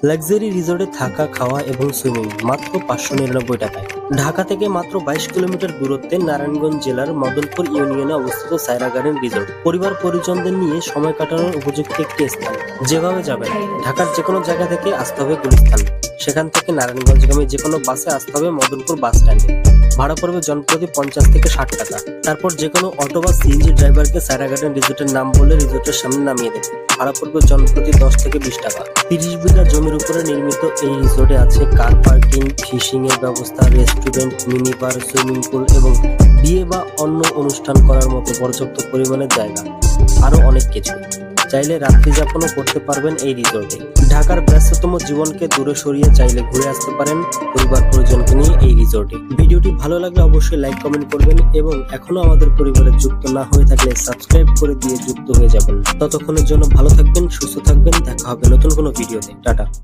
Luxury রিসোর্টে থাকা, খাওয়া এবং সুইমিং মাত্র 599 টাকায়। ঢাকা থেকে মাত্র 22 কিলোমিটার দূরত্বে নারায়ণগঞ্জ জেলার মদনপুর ইউনিয়নে অবস্থিত সায়রা গার্ডেন রিসোর্ট পরিবার পরিজনদের নিয়ে সময় কাটানোর উপযুক্ত একটি স্থান। যেভাবে যাবেন, ঢাকার যে কোনো জায়গা থেকে আসতে হবে গুলিস্তান, সেখান থেকে নারায়ণগঞ্জগামী যে কোনো বাসে আসতে হবে মদনপুর বাস স্ট্যান্ডে। ভাড়া পড়বে জনপ্রতি 50 থেকে 60 টাকা। তারপর যে কোনো অটো বা সিএনজি ড্রাইভারকে সায়রা গার্ডেন রিসোর্টের নাম বলে রিসোর্টের সামনে নামিয়ে দেবে। ভাড়া পড়বে জনপ্রতি 10 থেকে 20 টাকা। 30 বিঘা জমির উপরে নির্মিত এই রিসোর্টে আছে কার পার্কিং, ফিশিং এর ব্যবস্থা, রেস্টুরেন্ট, মিনি বার, সুইমিং পুল এবং বিয়ে বা অন্য অনুষ্ঠান করার মতো পর্যাপ্ত পরিমাণের জায়গা। আরো অনেক কিছু। চাইলে রাত্রি যাপনও করতে পারবেন এই রিসোর্টে। ঢাকার ব্যস্ততম জীবনকে দূরে সরিয়ে চাইলে ঘুরে আসতে পারেন পরিবার পরিজনকে নিয়ে এই রিসোর্টে। ভিডিওটি ভালো লাগলে অবশ্যই লাইক কমেন্ট করবেন এবং এখনো আমাদের পরিবারে যুক্ত না হয়ে থাকলে সাবস্ক্রাইব করে দিয়ে যুক্ত হয়ে যাবেন। ততক্ষণের জন্য ভালো থাকবেন, সুস্থ থাকবেন। দেখা হবে নতুন কোনো ভিডিওতে। টাটা।